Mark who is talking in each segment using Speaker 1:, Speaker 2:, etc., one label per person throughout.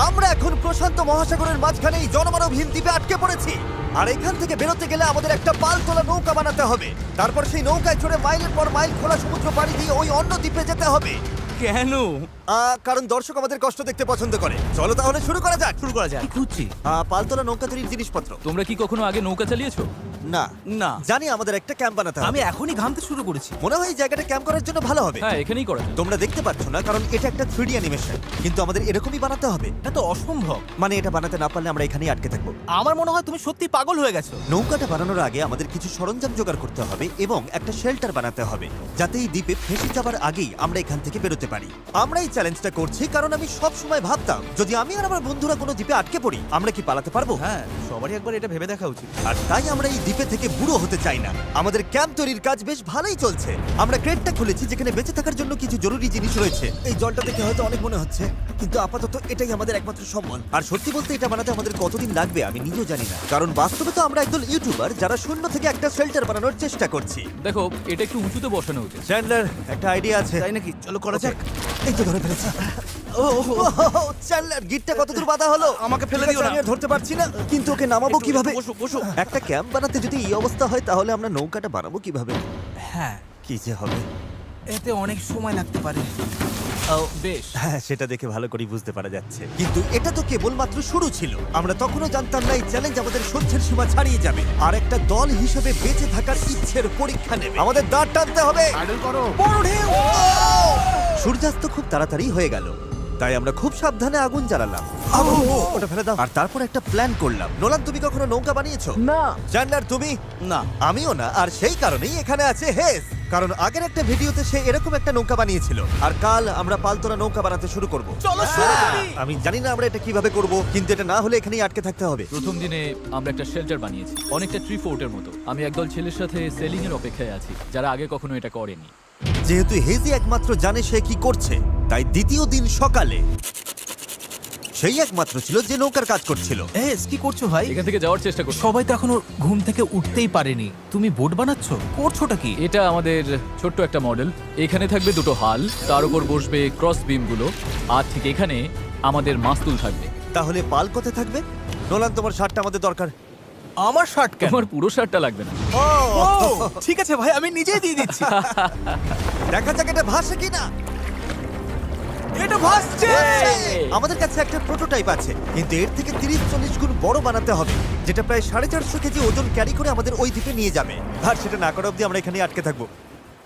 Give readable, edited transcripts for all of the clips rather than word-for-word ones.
Speaker 1: আমরা এখন প্রশান্ত মহাসাগরের মাঝখানে এই জনমানবহীন দ্বীপে আটকে পড়েছি। আর এখান থেকে বেরোতে গেলে আমাদের একটা পাল তোলা নৌকা বানাতে হবে। তারপর সেই নৌকায় চড়ে মাইলের পর মাইল খোলা সমুদ্র পাড়ি দিয়ে ওই অন্য দ্বীপে যেতে হবে।
Speaker 2: কেন?
Speaker 1: কারণ দর্শক আমাদের কষ্ট দেখতে পছন্দ করে। চলো তাহলে শুরু করা যাক।
Speaker 2: কি খুঁজছি?
Speaker 1: পাল তোলা নৌকা তৈরির জিনিসপত্র।
Speaker 3: তোমরা কি কখনো আগে নৌকা চালিয়েছো?
Speaker 1: না
Speaker 2: না।
Speaker 1: জানি আমাদের একটা ক্যাম্প বানাতে হবে।
Speaker 2: আমি এখনই ঘামতে শুরু করেছি।
Speaker 1: মনে হয় এই জায়গাটা ক্যাম্প করার জন্য ভালো হবে।
Speaker 3: হ্যাঁ, এখানেই করা যায়।
Speaker 1: তোমরা দেখতে পাচ্ছ না কারণ এটা একটা 3D অ্যানিমেশন, কিন্তু আমাদের এরকমই বানাতে হবে।
Speaker 2: এটা তো অসম্ভব।
Speaker 1: মানে এটা বানাতে না পারলে আমরা এখানেই আটকে থাকবো।
Speaker 2: আমার মনে হয় তুমি সত্যি পাগল হয়ে গেছো।
Speaker 1: নৌকাটা বানানোর আগে আমাদের কিছু সরঞ্জাম জোগাড় করতে হবে এবং একটা শেল্টার বানাতে হবে, যাতে এই দ্বীপে ফেঁসে যাবার আগেই আমরা এখান থেকে বেরোতে পারি। আমরা এই চ্যালেঞ্জটা করছি কারণ আমি সব সময় ভাবতাম যদি আমি আর আমার বন্ধুরা কোনো দ্বীপে আটকে পড়ি আমরা কি পালাতে পারবো।
Speaker 2: হ্যাঁ, সবারই একবার এটা ভেবে দেখা উচিত।
Speaker 1: আর তাই আমরা এই দ্বীপে থেকে বুড়ো হতে চাই না। আমাদের ক্যাম্প তৈরির কাজ বেশ ভালোই চলছে। আমরা ক্রেটটা খুলেছি যেখানে বেঁচে থাকার জন্য কিছু জরুরি জিনিস রয়েছে। এই জলটা দেখে হয়তো অনেক মনে হচ্ছে, কিন্তু আপাতত এটাই আমাদের একমাত্র সম্বল। আর সত্যি বলতে এটা বানাতে আমাদের কতদিন লাগবে আমি নিজেও জানি না, কারণ বাস্তবে তো আমরা একদল ইউটিউবার যারা শূন্য থেকে একটা শেল্টার বানানোর চেষ্টা করছি।
Speaker 3: দেখো, এটা একটু উঁচুতে বসানো উচিত।
Speaker 1: চ্যান্ডলার, একটা আইডিয়া আছে।
Speaker 2: তাই নাকি? চলো করা যাক।
Speaker 1: এই তো ধরে ফেলেছি। চ্যান্ডলার, গিটটা কতদূর বাঁধা হলো?
Speaker 2: আমাকে ফেলে
Speaker 1: ঠিক আছে,
Speaker 2: দিও না।
Speaker 1: আমি আর ধরতে পারছি না, কিন্তু ওকে নামাবো কিভাবে?
Speaker 2: বসো বসো।
Speaker 1: একটা ক্যাম্প বানাতে যদি এই অবস্থা হয় তাহলে আমরা নৌকাটা বানাবো কিভাবে?
Speaker 2: হ্যাঁ,
Speaker 1: কি যে হবে।
Speaker 2: এতে অনেক সময় লাগতে পারে।
Speaker 3: বেশ।
Speaker 1: হ্যাঁ, সেটা দেখে ভালো করে বুঝতে পারা যাচ্ছে, কিন্তু এটা তো কেবলমাত্র শুরু ছিল। আমরা তখনও জানতাম না এই চ্যালেঞ্জ আমাদের সহ্যের সীমা ছাড়িয়ে যাবে আর একটা দল হিসেবে বেঁচে থাকার ইচ্ছের পরীক্ষা নেবে। আমাদের দাঁড় টানতে হবে।
Speaker 2: বড় ঢেউ!
Speaker 1: সূর্যাস্ত খুব তাড়াতাড়ি হয়ে গেল, তাই আমরা খুব সাবধানে আগুন জ্বালালাম। ওটা ফেলে দাও। আর তারপর একটা প্ল্যান করলাম। নোলান, তুমি কখনো নৌকা বানিয়েছো?
Speaker 2: না।
Speaker 1: চ্যান্ডলার, তুমি?
Speaker 2: না।
Speaker 1: আমিও না, আর সেই কারণেই এখানে আছে হেজ। কারণ আগের একটা ভিডিওতে সে এরকম একটা নৌকা বানিয়েছিল। আর কাল আমরা পালতোলা নৌকা বানাতে শুরু করব।
Speaker 2: চলো শুরু করি।
Speaker 1: আমি জানি না আমরা এটা কিভাবে করব, কিন্তু এটা না হলে এখানেই আটকে থাকতে হবে।
Speaker 3: প্রথম দিনে আমরা একটা শেল্টার বানিয়েছি, অনেকটা ট্রি ফোর্টের মতো। আমি একদল ছেলের সাথে সেলিং এর অপেক্ষায় আছি, যারা আগে কখনো এটা করেনি।
Speaker 1: যেহেতু হেজি একমাত্র জানে সে কি করছে, তাই দ্বিতীয় দিন সকালে সেই একমাত্র ছিল যে নৌকার কাজ করছিল।
Speaker 2: কি করছো ভাই?
Speaker 3: এখান থেকে যাওয়ার চেষ্টা করছি।
Speaker 2: সবাই তো এখনো ঘুম থেকে উঠতেই পারেনি। তুমি বোট বানাচ্ছো? করছোটা কি?
Speaker 3: এটা আমাদের ছোট্ট একটা মডেল। এখানে থাকবে দুটো হাল, তার উপর বসবে ক্রস বিম গুলো, আর ঠিক এখানে আমাদের মাস্তুল থাকবে।
Speaker 1: তাহলে পাল কোথায় থাকবে? নোলান, তোমার শার্টটা আমাদের দরকার।
Speaker 2: আমার শার্ট কেন?
Speaker 3: তোমার পুরো শার্টটা লাগবে না।
Speaker 2: ও, ঠিক আছে ভাই, আমি নিজেই দিয়ে দিচ্ছি।
Speaker 1: দেখা যাক এটা ভাসে কিনা।
Speaker 2: এটা ভাসছে।
Speaker 1: আমাদের কাছে একটা প্রোটোটাইপ আছে, কিন্তু এর থেকে 30-40 গুণ বড় বানাতে হবে, যেটা প্রায় 450 কেজি ওজন ক্যারি করে আমাদের ওই দ্বীপে নিয়ে যাবে। আর সেটা না করা অবধি আমরা এখানে আটকে থাকবো।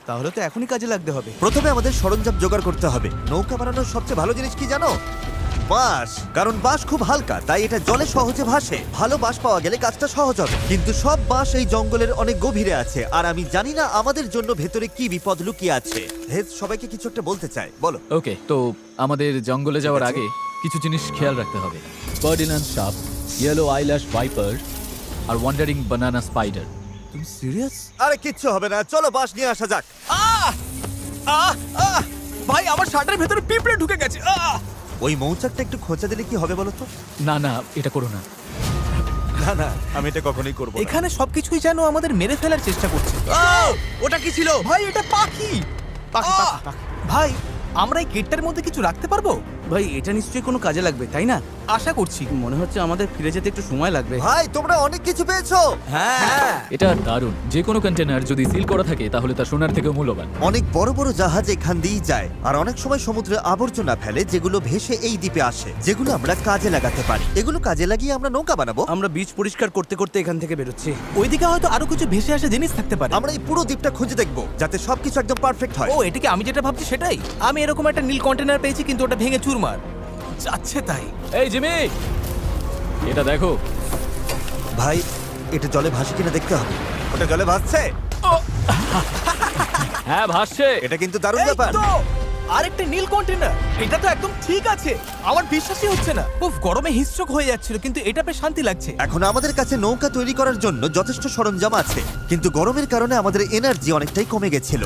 Speaker 2: তাহলে তো এখনই কাজে লাগতে হবে।
Speaker 1: প্রথমে আমাদের সরঞ্জাম জোগাড় করতে হবে। নৌকা বানানোর সবচেয়ে ভালো জিনিস কি জানো? বাঁশ। কারণ বাঁশ খুব হালকা, তাই এটা জলে সহজে ভাসে। ভালো বাঁশ পাওয়া গেলে কাজটা সহজ হবে, কিন্তু সব বাঁশ এই জঙ্গলের অনেক গভীরে আছে, আর আমি জানি না আমাদের জন্য ভেতরে কি বিপদ লুকিয়ে আছে। হেজ সবাইকে কিছু একটা বলতে চায়, বলো।
Speaker 3: ওকে, তো আমাদের জঙ্গলে যাওয়ার আগে কিছু জিনিস খেয়াল রাখতে হবে। ফার্ডিনান্ড সাপ, ইয়েলো আইল্যাশ ভাইপার, আর ওয়ান্ডারিং বানানা স্পাইডার।
Speaker 2: তুমি সিরিয়াস?
Speaker 1: আরে কিচ্ছু হবে না, চলো বাঁশ নিয়ে আসা যাক।
Speaker 2: ভাই, আমার শার্টের ভেতরে পিঁপড়ে ঢুকে গেছে।
Speaker 1: ওই মৌচাকটা একটু খোঁচা দিলে কি হবে বলো তো?
Speaker 3: না না, এটা করো না।
Speaker 1: না না, আমি এটা কখনোই করবো না।
Speaker 2: এখানে সবকিছুই যেন আমাদের মেরে ফেলার চেষ্টা করছে। ওটা কি ছিল? ভাই, এটা পাখি। পাখি। ভাই, আমরা এই কেটটার মধ্যে কিছু রাখতে পারবো?
Speaker 4: ভাই, এটা নিশ্চয়ই কোনো কাজে লাগবে, তাই না?
Speaker 2: আশা করছি।
Speaker 4: মনে হচ্ছে আমাদের ফিরে যেতে একটু সময় লাগবে।
Speaker 1: ভাই, তোমরা অনেক কিছু পেয়েছো।
Speaker 2: হ্যাঁ।
Speaker 3: এটা দারুণ। যে কোনো কন্টেনার যদি সিল করা থাকে তাহলে তা সোনার থেকেও মূল্যবান।
Speaker 1: অনেক বড় বড় জাহাজ এখান দিয়েই যায়, আর অনেক সময় সমুদ্রে আবর্জনা ফেলে যেগুলো ভেসে এই দ্বীপে আসে, যেগুলো আমরা কাজে লাগাতে পারি। এগুলো কাজে লাগিয়ে আমরা নৌকা বানাবো।
Speaker 4: আমরা বীজ পরিষ্কার করতে করতে এখান থেকে বেরোচ্ছি।
Speaker 2: ওইদিকে হয়তো আরো কিছু ভেসে আসা জিনিস থাকতে পারে।
Speaker 1: আমরা এই পুরো দ্বীপটা খুঁজে দেখবো, যাতে সবকিছু একদম পারফেক্ট হয়।
Speaker 2: ও, এটাকে আমি যেটা ভাবছি সেটাই। আমি এরকম একটা নীল কন্টেনার পেয়েছি, কিন্তু ওটা ভেঙে চুরমার যাচ্ছে। তাই
Speaker 3: এই জিমি, এটা দেখো।
Speaker 1: ভাই, এটা জলে ভাসে কিনা দেখতে হবে। ওটা জলে ভাসছে।
Speaker 3: হ্যাঁ, ভাসছে।
Speaker 1: এটা কিন্তু দারুণ
Speaker 2: এই
Speaker 1: ব্যাপার।
Speaker 2: তো, আরেকটা নীল কন্টেনার। এটা তো একদম ঠিক আছে। আমার বিশ্বাসই হচ্ছে না। খুব গরমে হিস্ট্রোক হয়ে যাচ্ছিল, কিন্তু এটা বেশ শান্তি লাগছে।
Speaker 1: এখন আমাদের কাছে নৌকা তৈরি করার জন্য যথেষ্ট সরঞ্জাম আছে, কিন্তু গরমের কারণে আমাদের এনার্জি অনেকটাই কমে গেছিল।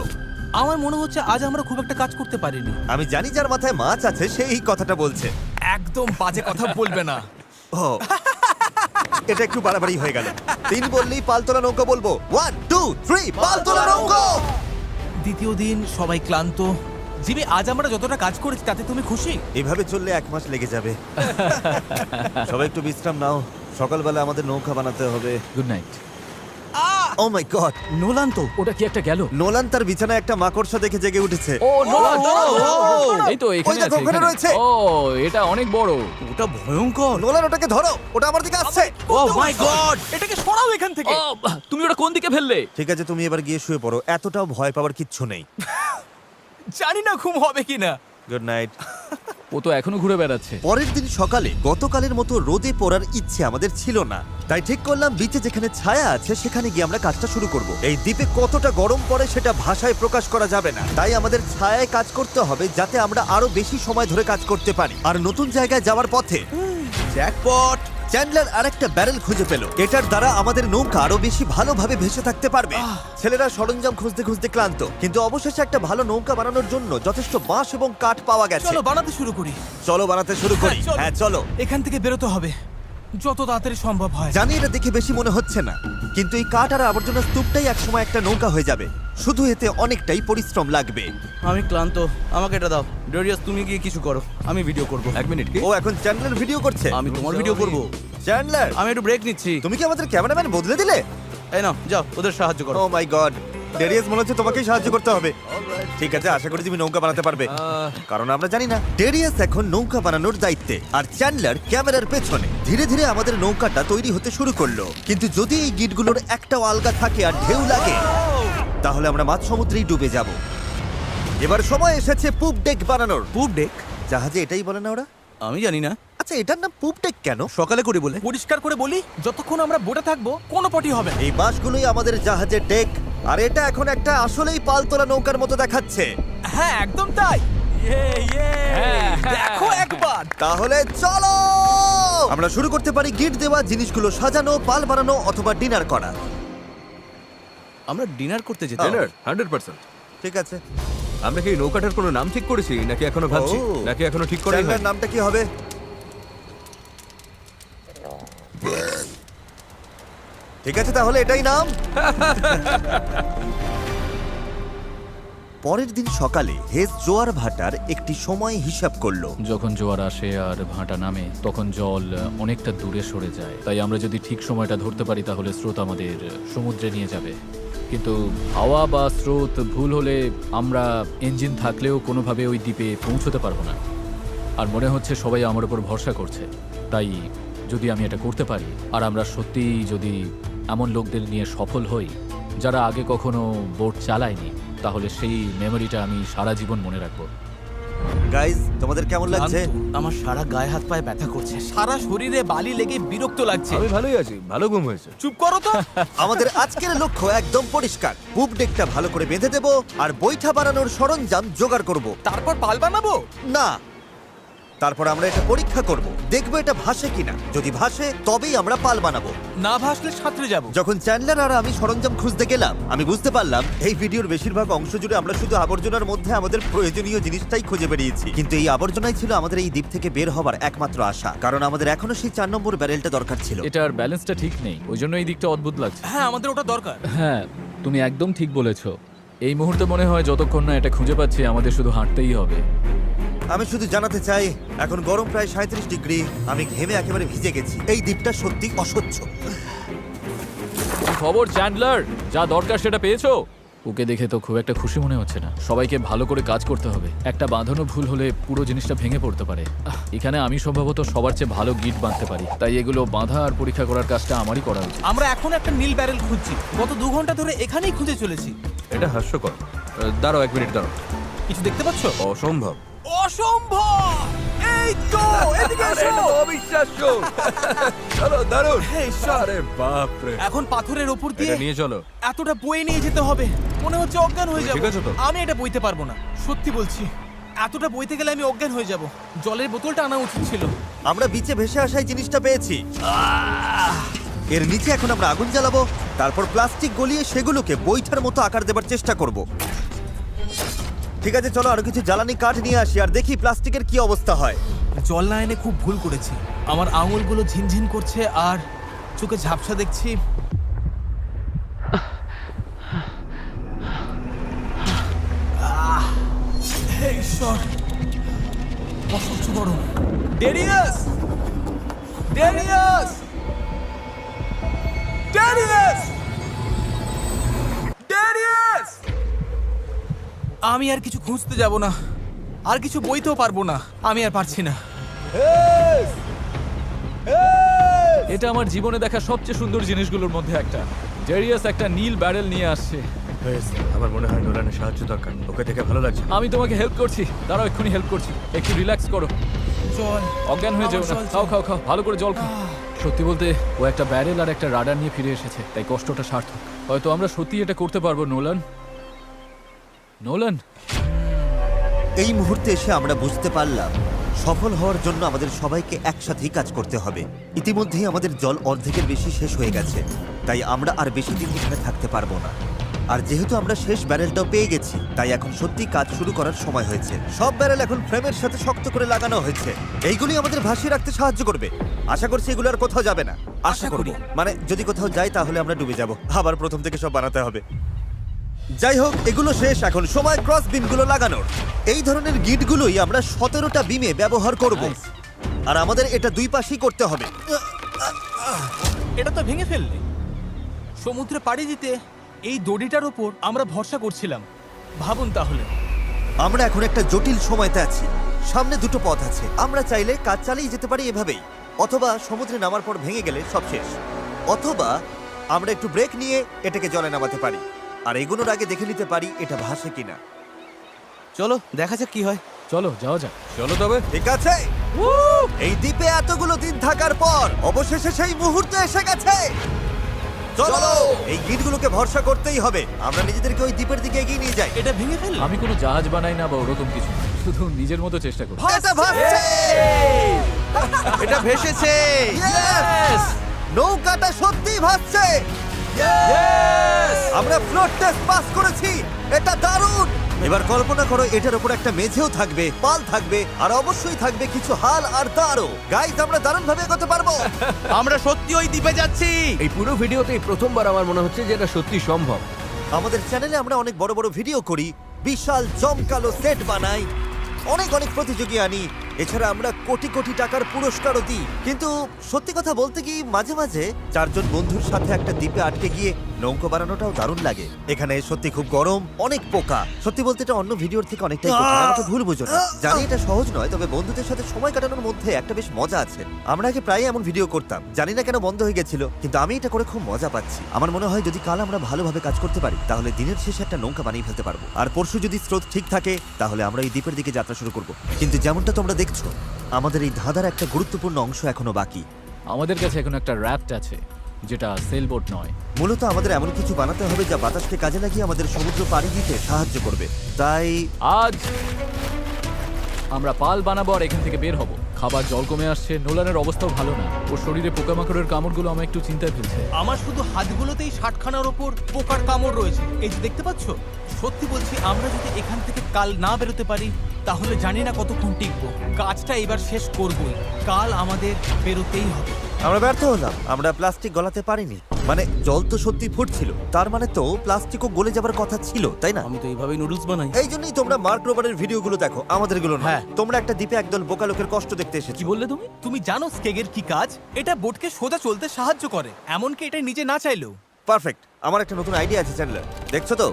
Speaker 2: আমার মনে হচ্ছে আজ আমরা খুব একটা কাজ করতে পারিনি।
Speaker 1: আমি জানি যার মাথায় মাছ আছে সে এই কথাটা বলছে।
Speaker 2: একদম বাজে কথা বলবে না।
Speaker 1: ও, এটা একটু বাড়াবাড়ি হয়ে গেল। 3 বললেই পালতোলা নৌকা বলবো। 1 2 3 পালতোলা নৌকা।
Speaker 2: দ্বিতীয় দিন, সবাই ক্লান্ত। জিমি, আজ আমরা যতটা কাজ করেছি তাতে তুমি খুশি?
Speaker 1: এভাবে চললে 1 মাস লেগে যাবে। সবাই একটু বিশ্রাম নাও, সকালবেলা আমাদের নৌকা বানাতে হবে।
Speaker 3: Good night.
Speaker 1: Oh my God,
Speaker 4: Nolan তো।
Speaker 3: ওটা কি একটা গেল?
Speaker 1: নোলান তার বিছানায় একটা মাকড়সা দেখে জেগে উঠেছে।
Speaker 3: ও নোলান, এই তো এখানে
Speaker 1: দেখো,
Speaker 3: আছে,
Speaker 1: ওখানে
Speaker 3: এখানে।
Speaker 1: রয়েছে।
Speaker 3: ও এটা অনেক বড়।
Speaker 4: ওটা ভয়ঙ্কর।
Speaker 1: নোলান ওটাকে ধরো, ওটা আমার দিকে আসছে।
Speaker 4: ও মাই গড।
Speaker 2: এটাকে সরাও এখান থেকে।
Speaker 3: ও তুমি ওটা কোন দিকে ফেললে?
Speaker 1: ঠিক আছে, তুমি এবার গিয়ে শুয়ে পড়ো, এতটাও ভয় পাওয়ার কিচ্ছু নেই।
Speaker 2: জানি না ঘুম হবে কিনা।
Speaker 1: Good night.
Speaker 3: ও তো এখনো ঘুরে বেড়াচ্ছে।
Speaker 1: পরের দিন সকালে গতকালের মতো রোদে পড়ার ইচ্ছে আমাদের ছিল না, তাই ঠিক করলাম বিচে যেখানে ছায়া আছে সেখানে গিয়ে আমরা কাজটা শুরু করব। এই দ্বীপে কতটা গরম পড়ে সেটা ভাষায় প্রকাশ করা যাবে না, তাই আমাদের ছায়ায় কাজ করতে হবে যাতে আমরা আরো বেশি সময় ধরে কাজ করতে পারি। আর নতুন জায়গায় যাওয়ার পথে
Speaker 4: জ্যাকপট।
Speaker 1: চ্যান্ডলার আরেকটা ব্যারেল খুঁজে পেল, এটার দ্বারা আমাদের নৌকা আরো বেশি ভালোভাবে ভেসে থাকতে পারবে। ছেলেরা সরঞ্জাম খুঁজতে খুঁজতে ক্লান্ত, কিন্তু অবশেষে একটা ভালো নৌকা বানানোর জন্য যথেষ্ট বাঁশ এবং কাঠ পাওয়া গেছে।
Speaker 2: চলো বানাতে শুরু করি।
Speaker 1: চলো বানাতে শুরু করি। হ্যাঁ চলো।
Speaker 2: এখান থেকে বেরোতে হবে যত তাড়াতাড়ি সম্ভব হয়।
Speaker 1: জানি এটা দেখে বেশি মনে হচ্ছে না, কিন্তু এই কাঠ আর আবর্জনা স্তূপটাই একসময় একটা নৌকা হয়ে যাবে। শুধু এতে অনেকটাই পরিশ্রম লাগবে।
Speaker 4: আমি ক্লান্ত, আমাকে এটা দাও। ডেরিয়াস, তুমি গিয়ে কিছু করো, আমি ভিডিও করব।
Speaker 3: 1 মিনিট।
Speaker 1: ও এখন চ্যান্ডলার ভিডিও করছে।
Speaker 4: আমি তোমার ভিডিও করব।
Speaker 1: চ্যান্ডলার,
Speaker 4: আমি একটু ব্রেক নিচ্ছি।
Speaker 1: তুমি কি আমাদের ক্যামেরাম্যান বদলে দিলে?
Speaker 4: এই নাও, যাও ওদের সাহায্য করো।
Speaker 1: ও মাই গড, ডেরিয়াস মনে হচ্ছে তোমাকেই সাহায্য করতে হবে। ঠিক আছে, আশা করি তুমি নৌকা বানাতে পারবে, কারণ আমরা জানি না। ডেরিয়াস এখন নৌকা বানানোর দায়িত্বে, আর চ্যান্ডলার ক্যামেরার পেছনে। ধীরে ধীরে আমাদের নৌকাটা তৈরি হতে শুরু করলো, কিন্তু যদি এই গিটগুলোর একটাও আলগা থাকে আর ঢেউ লাগে তাহলে আমরা মাঝ সমুদ্রেই ডুবে যাব। এবার সময় এসেছে পুপ ডেক বানানোর।
Speaker 4: পুপ ডেক?
Speaker 1: জাহাজে এটাই বলে না ওরা?
Speaker 4: আমি জানি না।
Speaker 1: আচ্ছা, এটার নাম পুপ ডেক কেন?
Speaker 4: সকালে করে বলে।
Speaker 2: পরিষ্কার করে বলি, যতক্ষণ আমরা বোটে থাকবো কোনো পটি হবে না।
Speaker 1: এই বাঁশগুলোই আমাদের জাহাজের ডেক, আর এটা এখন একটা আসলেই পালতোলা নৌকার মতো দেখাচ্ছে।
Speaker 2: হ্যাঁ একদম তাই।
Speaker 3: হ্যাঁ,
Speaker 2: দেখো একবার।
Speaker 1: তাহলে চলো আমরা শুরু করতে পারি গিট দেওয়া জিনিসগুলো সাজানো, পাল বানানো অথবা ডিনার করা।
Speaker 4: আমরা ডিনার করতে যেতে।
Speaker 1: ডিনার?
Speaker 5: 100%।
Speaker 1: ঠিক আছে,
Speaker 5: আমরা কি নৌকাটার কোনো নাম ঠিক করেছি নাকি এখনো ভাবছি?
Speaker 1: ও।
Speaker 5: নাকি এখনো ঠিক করাই
Speaker 1: চ্যানেলের
Speaker 5: হয়নি?
Speaker 1: নামটা কি হবে? ঠিক আছে, তাহলে এটাই নাম। পরের দিন সকালে হেজ জোয়ার ভাটার একটি সময় হিসাব করলো।
Speaker 3: যখন জোয়ার আসে আর ভাটা নামে তখন জল অনেকটা দূরে সরে যায়, তাই আমরা যদি ঠিক সময়টা ধরতে পারি তাহলে স্রোত আমাদের সমুদ্রে নিয়ে যাবে। কিন্তু হাওয়া বা স্রোত ভুল হলে আমরা ইঞ্জিন থাকলেও কোনোভাবে ওই দ্বীপে পৌঁছতে পারবো না। আর মনে হচ্ছে সবাই আমার উপর ভরসা করছে, তাই যদি আমি এটা করতে পারি আর আমরা সত্যিই যদি এমন লোকদের নিয়ে সফল হই যারা আগে কখনো বোট চালায়নি, তাহলে সেই মেমোরিটা আমি সারা জীবন মনে রাখবো।
Speaker 1: গাইস, তোমাদের কেমন লাগছে?
Speaker 4: আমার সারা গায়ে হাত পায়ে ব্যথা করছে।
Speaker 2: সারা শরীরে বালি লেগে বিরক্ত লাগছে।
Speaker 5: আমি ভালোই আছি, ভালো ঘুম হয়েছে।
Speaker 2: চুপ করো তো।
Speaker 1: আমাদের আজকের লক্ষ্য একদম পরিষ্কার। পুপ ডেকটা ভালো করে বেঁধে দেব আর বৈঠা বানানোর সরঞ্জাম জোগাড় করব।
Speaker 2: তারপর পাল বানাবো।
Speaker 1: না, তারপর আমরা এটা পরীক্ষা করব, দেখবো এটা ভাসে কিনা। যদি ভাসে তবেই আমরা পাল বানাবো।
Speaker 2: না ভাসলে সাঁতরে যাবো।
Speaker 1: যখন চ্যান্ডলার আর আমি সরঞ্জাম খুঁজতে গেলাম, আমি বুঝতে পারলাম এই ভিডিওর বেশিরভাগ অংশ জুড়ে আমরা শুধু আবর্জনার মধ্যে আমাদের প্রয়োজনীয় জিনিসটাই খুঁজে বেরিয়েছি। কিন্তু এই আবর্জনাই ছিল আমাদের এই দ্বীপ থেকে বের হবার একমাত্র আশা, কারণ আমাদের এখনো সেই 4 নম্বর ব্যারেলটা দরকার ছিল।
Speaker 3: এটার ব্যালেন্সটা ঠিক নেই, ওই জন্য এই দিকটা অদ্ভুত লাগছে।
Speaker 2: হ্যাঁ আমাদের ওটা দরকার।
Speaker 3: হ্যাঁ, তুমি একদম ঠিক বলেছো। এই মুহূর্তে মনে হয় যতক্ষণ না এটা খুঁজে পাচ্ছি আমাদের শুধু হাঁটতেই হবে।
Speaker 1: আমি শুধু জানাতে চাই, এখন গরম প্রায় 37 ডিগ্রি, আমি ঘেমে একেবারে ভিজে গেছি। এই দ্বীপটা সত্যি অসহ্য।
Speaker 3: কি খবর চ্যান্ডলার? যা দরকার সেটা পেয়েছো? ওকে দেখে তো খুব একটা খুশি মনে হচ্ছে না। সবাইকে ভালো করে কাজ করতে হবে, একটা বাঁধানো ভুল হলে পুরো জিনিসটা ভেঙে পড়তে পারে। এখানে আমি সম্ভবত সবার চেয়ে ভালো গিট বাঁধতে পারি, তাই এগুলো বাঁধা আর পরীক্ষা করার কাজটা আমারই করা উচিত।
Speaker 2: আমরা এখন একটা নীল ব্যারেল খুঁজছি, গত 2 ঘন্টা ধরে এখানেই খুঁজে চলেছি।
Speaker 5: এটা হাস্যকর। দাঁড়াও 1 মিনিট, দাঁড়াও।
Speaker 2: কিছু দেখতে পাচ্ছ?
Speaker 5: অসম্ভব।
Speaker 2: অসম্ভব! এই তো এদিকে এসো।
Speaker 5: অবিশ্বাস্য। চলো, দারুণ।
Speaker 2: হে ঈশ্বর!
Speaker 5: আরে বাপ রে।
Speaker 2: এখন পাথরের উপর দিয়ে
Speaker 5: এটা নিয়ে চলো।
Speaker 2: এতটা বয়ে নিয়ে যেতে হবে, মনে হচ্ছে অজ্ঞান হয়ে
Speaker 5: তুমি
Speaker 2: যাব।
Speaker 5: ঠিক আছো তো?
Speaker 2: আমি এটা বইতে পারবো না, সত্যি বলছি। এতটা বইতে গেলে আমি অজ্ঞান হয়ে যাব। জলের বোতলটা আনা উচিত ছিল।
Speaker 1: আমরা বিচে ভেসে আসাই জিনিসটা পেয়েছি। এর নিচে এখন আমরা আগুন জ্বালাবো, তারপর প্লাস্টিক গলিয়ে সেগুলোকে বৈঠার মতো আকার দেবার চেষ্টা করব। ঠিক আছে, চলো আরো কিছু জ্বালানি কাঠ নিয়ে আসি আর দেখি প্লাস্টিকের কি অবস্থা হয়।
Speaker 2: জল না এনে খুব ভুল করেছি। আমার আঙুলগুলো ঝিনঝিন করছে আর চোখে ঝাপসা দেখছি। গড, অসহ্য গরম। Darius, Darius, Darius, Darius! আমি আর কিছু খুঁজতে যাব না, আর কিছু বইতেও পারবো না, আমি আর পারছি না।
Speaker 3: এটা আমার জীবনে দেখা সবচেয়ে সুন্দর জিনিসগুলোর মধ্যে একটা। ডেরিয়াস একটা নীল ব্যারেল নিয়ে আসছে।
Speaker 5: আমার মনে হয় নোলানের সাহায্য দরকার, ওকে দেখে ভালো লাগছে।
Speaker 3: আমি তোমাকে হেল্প করছি, দাঁড়াও এক্ষুনি হেল্প করছি। একটু রিল্যাক্স করো,
Speaker 2: জল,
Speaker 3: অজ্ঞান হয়ে যেও না।
Speaker 2: আমার জল
Speaker 3: খাও
Speaker 2: চাই।
Speaker 3: খাও খাও, ভালো করে জল খাও। সত্যি বলতে ও একটা ব্যারেল আর একটা রাডার নিয়ে ফিরে এসেছে, তাই কষ্টটা সার্থক। হয়তো আমরা সত্যি এটা করতে পারবো। নোলান, নোলান,
Speaker 1: এই মুহূর্তে এসে আমরা বুঝতে পারলাম সফল হওয়ার জন্য আমাদের সবাইকে একসাথেই কাজ করতে হবে। ইতিমধ্যেই আমাদের জল অর্ধেকের বেশি শেষ হয়ে গেছে, তাই আমরা আর বেশি দিন এখানে থাকতে পারবো না। আর যেহেতু আমরা শেষ ব্যারেলটাও পেয়ে গেছি, তাই এখন সত্যি কাজ শুরু করার সময় হয়েছে। সব ব্যারেল এখন ফ্রেমের সাথে শক্ত করে লাগানো হয়েছে। এইগুলি আমাদের ভাসিয়ে রাখতে সাহায্য করবে। আশা করছি এগুলো আর কোথাও যাবে না। আশা করি, মানে যদি কোথাও যাই তাহলে আমরা ডুবে যাব, আবার প্রথম থেকে সব বানাতে হবে। যাই হোক, এগুলো শেষ, এখন সময় ক্রস বিমগুলো লাগানোর। এই ধরনের গিটগুলোই আমরা 17টা বিমে ব্যবহার করব, আর আমাদের এটা দুই পাশেই করতে হবে।
Speaker 2: এটা তো ভেঙে ফেললে। সমুদ্রে পাড়ি দিতে এই দড়িটার উপর আমরা ভরসা করছিলাম। ভাবুন তাহলে।
Speaker 1: আমরা এখন একটা জটিল সময়তে আছি। সামনে দুটো পথ আছে। আমরা চাইলে কাজ চালিয়ে যেতে পারি এভাবেই, অথবা সমুদ্রে নামার পর ভেঙে গেলে সব শেষ, অথবা আমরা একটু ব্রেক নিয়ে এটাকে জলে নামাতে পারি আর এগুলোর আগে দেখে নিতে পারি এটা ভাসে কিনা।
Speaker 4: চলো দেখা যাক কি হয়।
Speaker 3: চলো যাওয়া যাক।
Speaker 5: চলো তবে।
Speaker 1: ঠিক আছে, এই দ্বীপে এতগুলো দিন থাকার পর অবশেষে সেই মুহূর্ত এসে গেছে। চলো, এই গিটগুলোকে ভরসা করতেই হবে। আমরা নিজেদেরকে ওই দ্বীপের দিকে এগিয়ে নিয়ে যাই।
Speaker 2: এটা ভেঙে ফেললে।
Speaker 3: আমি কোনো জাহাজ বানাই না বা ওরকম কিছু না, শুধু নিজের মতো চেষ্টা করি।
Speaker 1: এটা ভাসছে!
Speaker 4: এটা ভেসেছে।
Speaker 1: Yes! নৌকাটা সত্যিই ভাসছে। আমরা ফ্লোট টেস্ট পাস করেছি, এটা দারুণ। এবার কল্পনা করো এটার উপর একটা মেঝেও থাকবে, পাল থাকবে, আর অবশ্যই থাকবে কিছু হাল আর তারও। গাইস, আমরা দারুণ ভাবে এগোতে পারবো।
Speaker 4: আমরা সত্যি ওই দ্বীপে যাচ্ছি।
Speaker 5: এই পুরো ভিডিওতেই প্রথমবার আমার মনে হচ্ছে যে এটা সত্যি সম্ভব।
Speaker 1: আমাদের চ্যানেলে আমরা অনেক বড় বড় ভিডিও করি, বিশাল জমকালো সেট বানাই, অনেক অনেক প্রতিযোগী আনি, এছাড়া আমরা কোটি কোটি টাকার পুরস্কারও দিই। কিন্তু সত্যি কথা বলতে কি, মাঝে মাঝে চারজন বন্ধুর সাথে একটা দ্বীপে আটকে গিয়ে নৌকো বানানোটাও দারুণ লাগে। এখানে সত্যি খুব গরম, অনেক পোকা। সত্যি বলতে এটা অন্য ভিডিওর থেকে অনেকটাই কঠিন, আমাকে ভুল বুঝো না। জানি এটা সহজ নয়, তবে বন্ধুদের সাথে সময় কাটানোর মধ্যে একটা বেশ মজা আছে। আমরা আগে প্রায় এমন ভিডিও করতাম, জানি না কেন বন্ধ হয়ে গেছিল, কিন্তু আমি এটা করে খুব মজা পাচ্ছি। আমার মনে হয় যদি কাল আমরা ভালোভাবে কাজ করতে পারি তাহলে দিনের শেষে একটা নৌকা বানিয়ে ফেলতে পারবো। আর পরশু যদি স্রোত ঠিক থাকে তাহলে আমরা এই দ্বীপের দিকে যাত্রা শুরু করব। কিন্তু যেমনটা তোমরা দেখছো, আমাদের এই ধাঁধার একটা গুরুত্বপূর্ণ অংশ এখনো বাকি।
Speaker 3: আমাদের কাছে এখন একটা র্যাফট আছে, যেটা সেলবোট নয়।
Speaker 1: মূলত আমাদের এমন কিছু বানাতে হবে যা বাতাসকে কাজে লাগিয়ে আমাদের সমুদ্র পাড়ি দিতে সাহায্য করবে। তাই
Speaker 3: আজ আমরা পাল বানাবো আর এখান থেকে বের হব। খাবার জল কমে আসছে, নোলানের অবস্থাও ভালো না। ওর শরীরে পোকামাকড়ের কামড়গুলো আমার একটু চিন্তায় ফেলছে।
Speaker 2: আমার শুধু হাতগুলোতেই 60খানার ওপর পোকার কামড় রয়েছে। এই যে দেখতে পাচ্ছ, সত্যি বলছি, আমরা যদি এখান থেকে কাল না বেরোতে পারি তাহলে জানি না কতক্ষণ টিকবো। কাজটা এবার শেষ করবই, কাল আমাদের বেরোতেই হবে।
Speaker 1: আমরা ব্যর্থ হলাম, আমরা প্লাস্টিক গলাতে পারিনি। মানে জল তো সত্যি ফুটছিল, তার মানে তো প্লাস্টিকও গলে যাবার কথা ছিল, তাই না?
Speaker 4: আমি তো এইভাবেই নুডলস বানাই।
Speaker 1: এই জন্যই তোমরা মার্ক রোবারের ভিডিওগুলো দেখো, আমাদেরগুলো না।
Speaker 4: হ্যাঁ।
Speaker 1: তোমরা একটা দ্বীপে একদল বোকা লোকের কষ্ট দেখতে এসেছো।
Speaker 3: কি বললে তুমি?
Speaker 2: তুমি জানো স্কেগের কি কাজ? এটা বোটকে সোজা চলতে সাহায্য করে, এমনকি এটা নিজে না চাইলেও।
Speaker 1: পারফেক্ট। আমার একটা নতুন আইডিয়া আছে চ্যানেলার, দেখছো তো?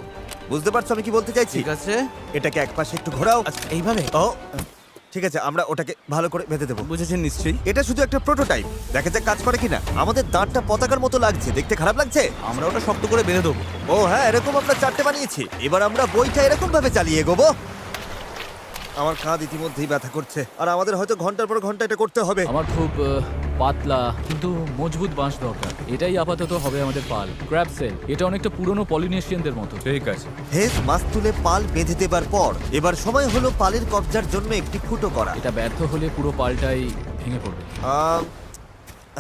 Speaker 1: বুঝতে পারছো আমি কি বলতে চাইছি?
Speaker 4: ঠিক আছে।
Speaker 1: এটাকে একপাশে একটু ঘোরাও।
Speaker 4: আচ্ছা, এইভাবে?
Speaker 1: ও ঠিক আছে, আমরা ওটাকে ভালো করে বেঁধে দেবো।
Speaker 4: বুঝেছেন নিশ্চয়ই।
Speaker 1: এটা শুধু একটা প্রোটোটাইপ, দেখা যাক কাজ করে কিনা। আমাদের দাঁতটা পতাকার মতো লাগছে, দেখতে খারাপ লাগছে?
Speaker 4: আমরা ওটা শক্ত করে বেঁধে দেবো।
Speaker 1: ও হ্যাঁ, এরকম আমরা 4টে বানিয়েছি। এবার আমরা বইটা এরকম ভাবে চালিয়ে এগোবো। আমার কাঁধ ইতিমধ্যেই ব্যথা করছে, আর আমাদের হয়তো ঘন্টার পর ঘন্টা এটা করতে হবে।
Speaker 3: আমার খুব পাতলা কিন্তু মজবুত বাঁশ দরকার। এটাই আপাতত হবে আমাদের পাল। ক্র্যাব সেল, এটা অনেকটা পুরনো পলিনেশিয়ানদের মতো।
Speaker 5: ঠিক আছে।
Speaker 1: হেস মাছ তুলে পাল বেঁধে দেবার পর এবার সময় হলো পালের কবজার জন্য একটি ফুটো করা।
Speaker 3: এটা ব্যর্থ হলে পুরো পালটাই ভেঙে পড়বে।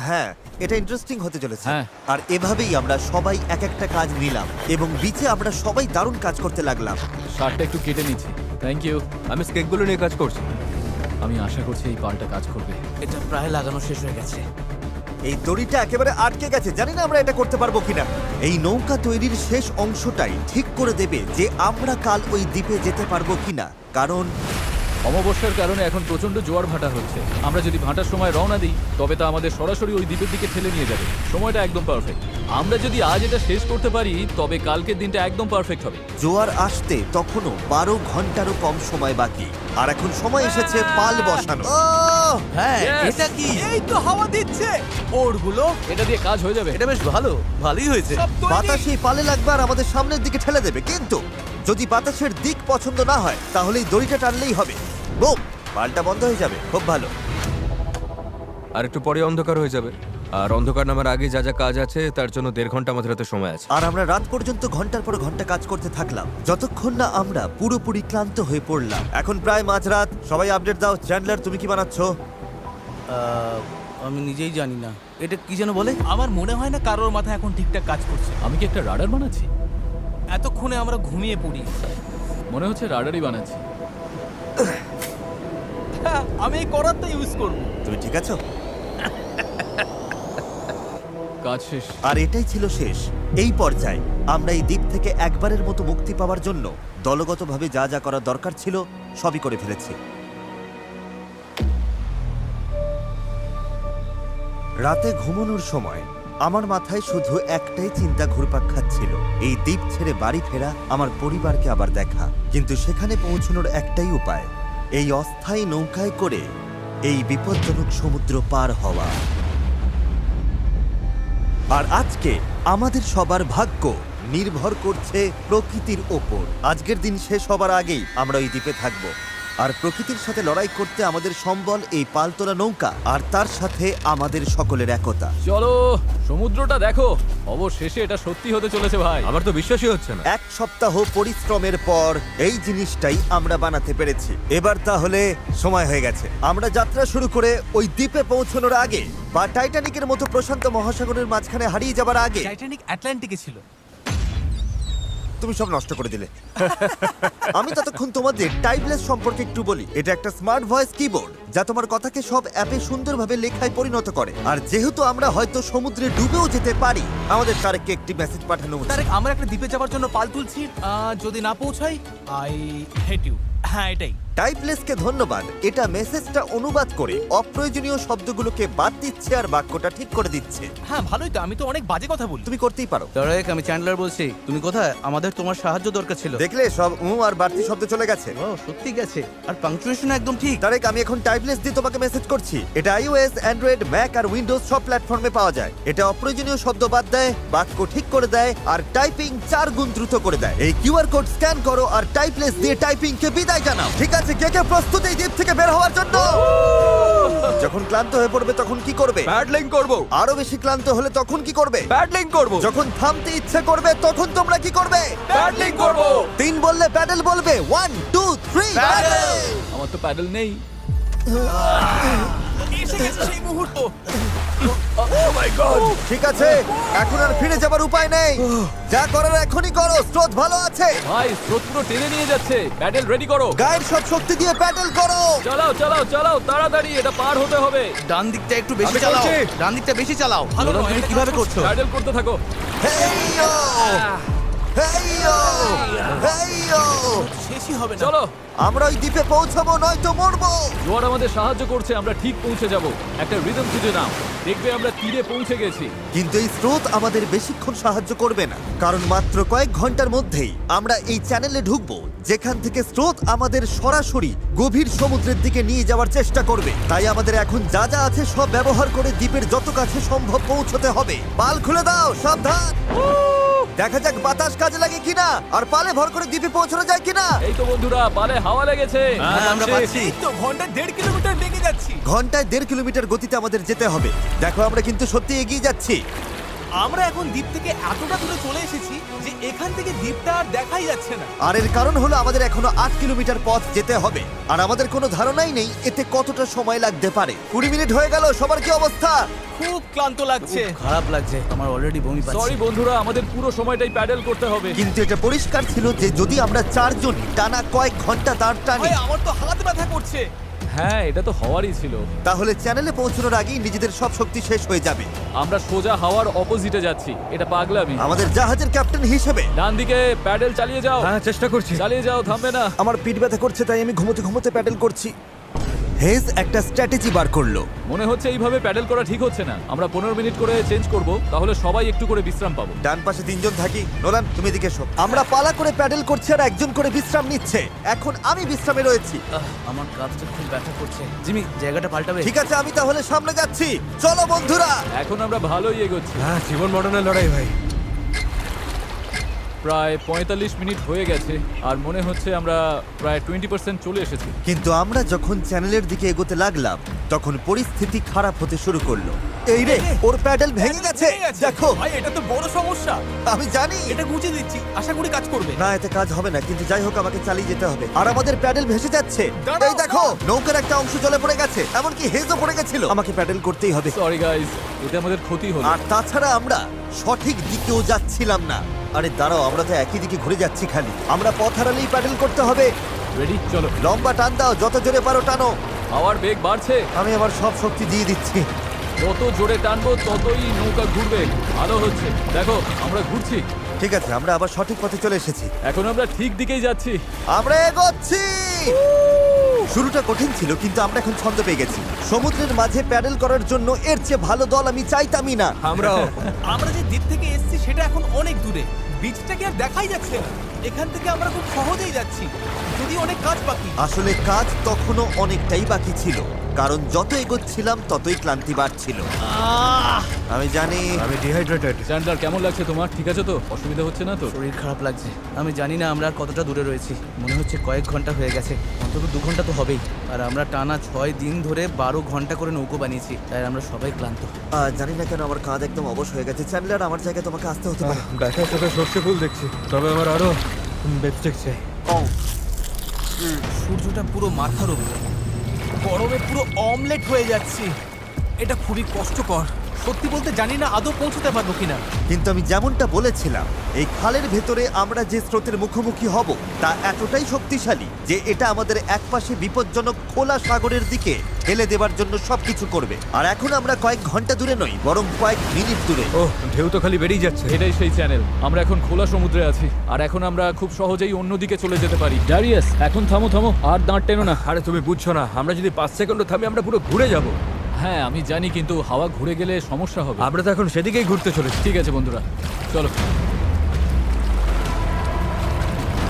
Speaker 1: হ্যাঁ, এটা ইন্টারেস্টিং হতে চলেছে।
Speaker 3: হ্যাঁ।
Speaker 1: আর এভাবেই আমরা সবাই এক একটা কাজ নিলাম এবং বিচে আমরা সবাই দারুণ কাজ করতে লাগলাম।
Speaker 3: শার্টটা একটু কেটে নিচ্ছি। Thank you.
Speaker 5: আমি স্কেকগুলো নিয়ে কাজ করছি।
Speaker 3: আমি আশা করছি এই পালটা কাজ করবে।
Speaker 4: এটা প্রায় লাগানো শেষ হয়ে গেছে।
Speaker 1: এই দড়িটা একেবারে আটকে গেছে, জানি না আমরা এটা করতে পারবো কিনা। এই নৌকা তৈরির শেষ অংশটাই ঠিক করে দেবে যে আমরা কাল ওই দ্বীপে যেতে পারবো কিনা। কারণ
Speaker 3: অমাবস্যার কারণে এখন প্রচন্ড জোয়ার ভাটা হচ্ছে। আমরা যদি ভাটার সময় রওনা দিই তবে তা আমাদের সরাসরি ওই দ্বীপের দিকে ঠেলে নিয়ে যাবে। সময়টা একদম পারফেক্ট। আমরা যদি আজ এটা শেষ করতে পারি তবে কালকের দিনটা একদম পারফেক্ট হবে।
Speaker 1: জোয়ার আসতে তখনও 12 ঘন্টারও কম সময় বাকি, আর এখন সময় এসেছে পাল বসানো।
Speaker 4: হ্যাঁ
Speaker 3: Yes!
Speaker 4: এটা কি?
Speaker 2: এই তো হাওয়া দিচ্ছে ওরগুলো
Speaker 3: এটা দিয়ে কাজ হয়ে যাবে।
Speaker 4: এটা বেশ ভালোই হয়েছে।
Speaker 2: সব তৈরি।
Speaker 1: বাতাস এই পালে লাগবে আর আমাদের সামনের দিকে ঠেলে দেবে, কিন্তু যদি বাতাসের দিক পছন্দ না হয় তাহলে এই দড়িটা টানলেই হবে। বুম, পালটা বন্ধ হয়ে যাবে। খুব ভালো।
Speaker 5: আর একটু পরে অন্ধকার হয়ে যাবে, আর অন্ধকার নামার আগে যা যা কাজ আছে তার জন্য 1.5 ঘন্টা আমাদের হাতে সময় আছে।
Speaker 1: আর আমরা রাত পর্যন্ত ঘন্টার পর ঘন্টা কাজ করতে থাকলাম, যতক্ষণ না আমরা পুরোপুরি ক্লান্ত হয়ে পড়লাম। এখন প্রায় মাঝরাত। সবাই আপডেট দাও। চ্যান্ডলার, তুমি কি বানাচ্ছ?
Speaker 4: আমি নিজেই জানি না এটা কি যেন বলে।
Speaker 2: আমার মনে হয় না কারোর মাথা এখন ঠিকঠাক কাজ করছে।
Speaker 3: আমি কি একটা রাডার বানাচ্ছি?
Speaker 2: এতক্ষণে আমরা ঘুমিয়ে পড়ি।
Speaker 3: মনে হচ্ছে রাডারই বানাচ্ছি।
Speaker 2: হ্যাঁ, আমি এই করাতটা ইউজ করব।
Speaker 1: তুমি ঠিক আছো?
Speaker 3: কাজ শেষ।
Speaker 1: আর এটাই ছিল শেষ। এই পর্যায়ে আমরা এই দ্বীপ থেকে একবারের মতো মুক্তি পাওয়ার জন্য দলগতভাবে যা যা করা দরকার ছিল সবই করে ফেলেছি। রাতে ঘুমানোর সময় আমার মাথায় শুধু একটাই চিন্তা ঘুরপাক খাচ্ছিল, এই দ্বীপ ছেড়ে বাড়ি ফেরা, আমার পরিবারকে আবার দেখা। কিন্তু সেখানে পৌঁছানোর একটাই উপায়, এই অস্থায়ী নৌকায় করে এই বিপজ্জনক সমুদ্র পার হওয়া। আর আজকে আমাদের সবার ভাগ্য নির্ভর করছে প্রকৃতির ওপর। আজকের দিন শেষ হবার আগেই আমরা ওই দ্বীপে থাকব, আর প্রকৃতির সাথে লড়াই করতে আমাদের সম্বল এই পালতোলা নৌকা, আর তার সাথে আমাদের সকলের একতা।
Speaker 3: চলো সমুদ্রটা দেখো। অবশেষে এটা সত্যি হতে চলেছে ভাই।
Speaker 5: আমার তো বিশ্বাসই হচ্ছে না।
Speaker 1: 1 সপ্তাহ পরিশ্রমের পর এই জিনিসটাই আমরা বানাতে পেরেছি। এবার তাহলে সময় হয়ে গেছে আমরা যাত্রা শুরু করে ওই দ্বীপে পৌঁছানোর আগে, বা টাইটানিকের মতো প্রশান্ত মহাসাগরের মাঝখানে হারিয়ে যাবার আগে।
Speaker 2: টাইটানিক আটলান্টিকে ছিল।
Speaker 1: তুমি সব নষ্ট করে দিলে। আমি ততক্ষণ তোমাদের টাইপলেস সম্পর্কে একটু বলি। এটা একটা স্মার্ট ভয়েস কিবোর্ড যা তোমার কথাকে সব অ্যাপে সুন্দরভাবে লেখায় পরিণত করে। আর যেহেতু আমরা হয়তো সমুদ্রে ডুবেও যেতে পারি, আমাদের তারেককে একটি মেসেজ পাঠানো উচিত।
Speaker 2: তারেক, আমরা একটা দ্বীপে যাওয়ার জন্য পাল তুলছি। যদি না পৌঁছাই, আই হেট ইউ। হ্যাঁ, এটাই।
Speaker 1: টাইপলেসকে ধন্যবাদ। এটা মেসেজটা অনুবাদ করে অপ্রয়োজনীয় শব্দগুলোকে বাদ দিচ্ছে আর বাক্যটা ঠিক করে দিচ্ছে।
Speaker 2: হ্যাঁ, ভালোই তো। আমি তো অনেক বাজে কথা বলি।
Speaker 1: তুমি করতেই পারো।
Speaker 4: তারেক, আমি চ্যান্ডলার বলছি। তুমি কোথায়? আমাদের তোমার সাহায্য দরকার ছিল।
Speaker 1: দেখলে সব আর বাড়তি শব্দ চলে গেছে।
Speaker 4: ও সত্যি গেছে। আর পাংচুয়েশন একদম ঠিক।
Speaker 1: তারেক, আমি এখন টাইপলেস দিয়ে তোমাকে মেসেজ করছি। এটা iOS, অ্যান্ড্রয়েড, ম্যাক আর উইন্ডোজ সব প্ল্যাটফর্মে পাওয়া যায়। এটা অপ্রয়োজনীয় শব্দ বাদ দেয়, বাক্য ঠিক করে দেয়, আর টাইপিং 4 গুণ দ্রুত করে দেয়। এই কিউআর কোড স্ক্যান করো আর টাইপলেস দিয়ে টাইপিংকে বিদায় জানাও। ঠিক আছে, কে কে প্রস্তুত এই দ্বীপ থেকে বের হওয়ার জন্য? যখন ক্লান্ত হয়ে পড়বে তখন কি করবে?
Speaker 5: প্যাডলিং করব।
Speaker 1: আরো বেশি ক্লান্ত হলে তখন কি করবে?
Speaker 5: প্যাডলিং করব।
Speaker 1: যখন থামতে ইচ্ছে করবে তখন তোমরা কি করবে?
Speaker 5: প্যাডলিং করব।
Speaker 1: 3 বললে প্যাডেল বলবে। 1 2 3 প্যাডেল।
Speaker 3: আমার তো প্যাডেল নেই।
Speaker 2: এসে গেছে সেই মুহূর্ত।
Speaker 1: ঠিক আছে, এখন আর ফিরে যাবার উপায় নেই। যা করার এখনই করো। স্রোত ভালো আছে।
Speaker 3: ভাই স্রোত পুরো টেনে নিয়ে যাচ্ছে। প্যাডেল রেডি করো।
Speaker 1: গায়ের সব শক্তি দিয়ে প্যাডেল করো।
Speaker 3: চালাও চালাও চালাও, তাড়াতাড়ি, এটা পার হতে হবে।
Speaker 4: ডান দিকটা একটু বেশি
Speaker 5: আমি
Speaker 4: চালাও।
Speaker 5: করছি।
Speaker 4: ডান দিকটা বেশি চালাও।
Speaker 2: ভালো
Speaker 4: নোলান,
Speaker 2: নয়,
Speaker 4: তুমি
Speaker 2: এটা
Speaker 4: কিভাবে
Speaker 2: কাজ
Speaker 4: করছো?
Speaker 3: প্যাডেল করতে থাকো।
Speaker 1: হেইয়ো! হেইয়ো! হেইয়ো!
Speaker 2: শেষই হবে না।
Speaker 3: চলো,
Speaker 1: আমরা ওই দ্বীপে পৌঁছাবো, নয়তো মরবো।
Speaker 3: জোয়ার আমাদের সাহায্য করছে। আমরা ঠিক পৌঁছে যাব। একটা রিদম খুঁজে নাও, দেখবে আমরা তীরে পৌঁছে গেছি।
Speaker 1: কিন্তু এই স্রোত আমাদের বেশিক্ষণ সাহায্য করবে না, কারণ মাত্র কয়েক ঘন্টার মধ্যেই আমরা এই চ্যানেলে ঢুকবো যেখান থেকে স্রোত আমাদের সরাসরি গভীর সমুদ্রের দিকে নিয়ে যাওয়ার চেষ্টা করবে। তাই আমাদের এখন যা যা আছে সব ব্যবহার করে দ্বীপের যত কাছে সম্ভব পৌঁছতে হবে। পাল খুলে দাও, সাবধান। দেখা যাক বাতাস কাজে লাগে কিনা, আর পালে ভর করে দ্বীপে পৌঁছানো যায় কিনা।
Speaker 3: এই তো বন্ধুরা, পালে হাওয়া লেগেছে।
Speaker 4: হ্যাঁ, আমরা পাচ্ছি।
Speaker 2: এই তো ঘন্টায় 1.5 কিলোমিটার বেগে যাচ্ছি।
Speaker 1: ঘন্টায় 1.5 কিলোমিটার গতিতে আমাদের যেতে হবে। দেখো, আমরা কিন্তু সত্যি এগিয়ে যাচ্ছি।
Speaker 2: আমরা এখন দ্বীপ থেকে এতটা দূরে চলে এসেছি যে এখান থেকে দ্বীপটা আর দেখাই যাচ্ছে না।
Speaker 1: আর এর কারণ হলো আমাদের এখনো 8 কিলোমিটার পথ যেতে হবে, আর আমাদের কোনো ধারণাই নেই এতে কতটা সময় লাগতে পারে। 20 মিনিট হয়ে গেল। সবার কি অবস্থা?
Speaker 2: খুব ক্লান্ত লাগছে।
Speaker 4: খারাপ লাগছে, আমার অলরেডি বমি পাচ্ছে।
Speaker 3: সরি বন্ধুরা, আমাদের পুরো সময়টাই প্যাডেল করতে হবে।
Speaker 1: কিন্তু এটা পরিষ্কার ছিল যে যদি আমরা 4 জন টানা কয়েক ঘন্টা দাঁড় টানি,
Speaker 2: ভাই, আমার তো হাত ব্যথা করছে।
Speaker 3: হ্যাঁ, এটা তো হওয়ারই ছিল।
Speaker 1: তাহলে চ্যানেলে পৌঁছানোর আগেই নিজেদের সব শক্তি শেষ হয়ে যাবে।
Speaker 3: আমরা সোজা হাওয়ার অপোজিটে যাচ্ছি, এটা পাগলামি।
Speaker 1: আমাদের জাহাজের ক্যাপ্টেন হিসেবে
Speaker 3: ডান দিকে প্যাডেল চালিয়ে যাও,
Speaker 5: হ্যাঁ চেষ্টা করছি।
Speaker 3: চালিয়ে যাও, থামবে না।
Speaker 1: আমার পিঠ ব্যথা করছে, তাই আমি ঘুমোতে ঘুমোতে প্যাডেল করছি। হেজ একটা স্ট্র্যাটেজি বার করলো।
Speaker 3: মনে হচ্ছে এইভাবে প্যাডেল করা ঠিক হচ্ছে না। আমরা 15 মিনিট করে চেঞ্জ করব, তাহলে সবাই একটু করে বিশ্রাম পাবো।
Speaker 1: ডান পাশে 3 জন থাকি। নোলান, তুমি এদিকে এসো। আমরা পালা করে প্যাডেল করছি আর একজন করে বিশ্রাম নিচ্ছে। এখন আমি বিশ্রামে রয়েছি।
Speaker 4: আমার কাঁধটা খুব ব্যথা করছে। জিমি, জায়গাটা পাল্টাবে?
Speaker 1: ঠিক আছে, আমি তাহলে সামনে যাচ্ছি। চলো বন্ধুরা।
Speaker 3: এখন আমরা ভালোই এগোচ্ছি।
Speaker 5: হ্যাঁ, জীবন মরণের লড়াই ভাই।
Speaker 3: প্রায় 45 মিনিট হয়ে গেছে আর মনে হচ্ছে আমরা প্রায় 20% চলে এসেছি।
Speaker 1: কিন্তু আমরা যখন চ্যানেলের দিকে এগোতে লাগলাম তখন পরিস্থিতি খারাপ হতে শুরু করলো। এই রে, ওর প্যাডেল ভেঙে গেছে। দেখো,
Speaker 2: ভাই এটা তো বড় সমস্যা।
Speaker 1: আমি জানি
Speaker 2: এটা গুছিয়ে দিচ্ছি, আশা করি কাজ করবে।
Speaker 1: না, এতে কাজ হবে না, কিন্তু যাই হোক আমাকে চালিয়ে যেতে হবে। আর আমাদের প্যাডেল ভেসে যাচ্ছে।
Speaker 2: দাঁড়াও,
Speaker 1: এই দেখো, নৌকার একটা অংশ জলে পড়ে গেছে, এমনকি হেজও পড়ে গেছিল। আমাকে প্যাডেল করতেই হবে।
Speaker 3: সরি গাইস, এতে আমাদের ক্ষতি হলো।
Speaker 1: আর তাছাড়া আমরা সঠিক দিকেও যাচ্ছিলাম না। আরে দাঁড়াও, আমরা তো একই দিকে ঘুরে যাচ্ছি খালি। আমরা পথ হারালেই প্যাডেল করতে হবে।
Speaker 3: রেডি, চলো।
Speaker 1: লম্বা টান দাও, যত জোরে পারো টানো।
Speaker 3: হাওয়ার বেগ বাড়ছে,
Speaker 1: আমি আমার সব শক্তি দিয়ে দিচ্ছি।
Speaker 3: যত জোরে টানবো ততই নৌকা ঘুরবে। ভালো হচ্ছে, দেখো আমরা ঘুরছি।
Speaker 1: ঠিক আছে, আমরা আবার সঠিক পথে চলে এসেছি।
Speaker 3: এখন আমরা ঠিক দিকেই যাচ্ছি।
Speaker 1: আমরা এগোচ্ছি। শুরুটা কঠিন ছিল, কিন্তু আমরা এখন ছন্দ পেয়ে গেছি। সমুদ্রের মাঝে প্যাডেল করার জন্য এর চেয়ে ভালো দল আমি চাইতামই না।
Speaker 5: আমরাও।
Speaker 2: আমরা যে দ্বীপ থেকে এসেছি সেটা এখন অনেক দূরে। বিচটাকে আর দেখাই যাচ্ছে না। এখান থেকে আমরা খুব সহজেই যাচ্ছি, যদি অনেক কাজ বাকি।
Speaker 1: আসলে কাজ তখনও অনেকটাই বাকি ছিল, কারণ যত এগোচ্ছিলাম ততই ক্লান্তি বাড়ছিল। আমি জানি।
Speaker 5: আমি ডিহাইড্রেটেড।
Speaker 3: চ্যান্ডলার, কেমন লাগছে তোমার? ঠিক আছে তো? অসুবিধা হচ্ছে না তো?
Speaker 4: শরীর খারাপ লাগছে। আমি জানি না আমরা আর কতটা দূরে রয়েছি। মনে হচ্ছে কয়েক ঘন্টা হয়ে গেছে, অন্তত 2 ঘন্টা তো হবেই। আর আমরা টানা 6 দিন ধরে 12 ঘন্টা করে নৌকো বানিয়েছি, তাই আমরা সবাই ক্লান্ত।
Speaker 1: জানি না কেন আমার কাঁধ একদম অবশ হয়ে গেছে। চ্যান্ডলার, আমার জায়গায় তোমাকে আসতে হতে পারে।
Speaker 5: ব্যথার চোখে সর্ষে ফুল দেখছি, তবে আমার আরো বেপস্টিক চাই।
Speaker 2: সূর্যটা পুরো মাথার উপরে, গরমে পুরো অমলেট হয়ে যাচ্ছি। এটা খুবই কষ্টকর। সত্যি বলতে জানি না আদৌ পৌঁছতে পারবো কিনা।
Speaker 1: কিন্তু আমি যেমনটা বলেছিলাম, এই খালের ভেতরে আমরা যে স্রোতের মুখোমুখি হব তা এতটাই শক্তিশালী যে এটা আমাদের একপাশে বিপজ্জনক খোলা সাগরের দিকে ঠেলে দেবার জন্য সবকিছু করবে। আর এখন আমরা কয়েক ঘন্টা দূরে নই, বরং কয়েক মিনিট দূরে।
Speaker 5: ও, ঢেউ তো খালি বেরিয়ে যাচ্ছে।
Speaker 3: এটাই সেই চ্যানেল। আমরা এখন খোলা সমুদ্রে আছি আর এখন আমরা খুব সহজেই অন্যদিকে চলে যেতে পারি। ড্যারিয়াস, এখন থামো থামো, আর দাঁড় টেনো না।
Speaker 5: আরে তুমি বুঝছো না, আমরা যদি 5 সেকেন্ডও থামি আমরা পুরো ঘুরে যাব।
Speaker 3: হ্যাঁ আমি জানি, কিন্তু হাওয়া ঘুরে গেলে সমস্যা হবে।
Speaker 5: আমরা তো এখন সেদিকেই ঘুরতে চলেছি।
Speaker 3: ঠিক আছে বন্ধুরা, চলো।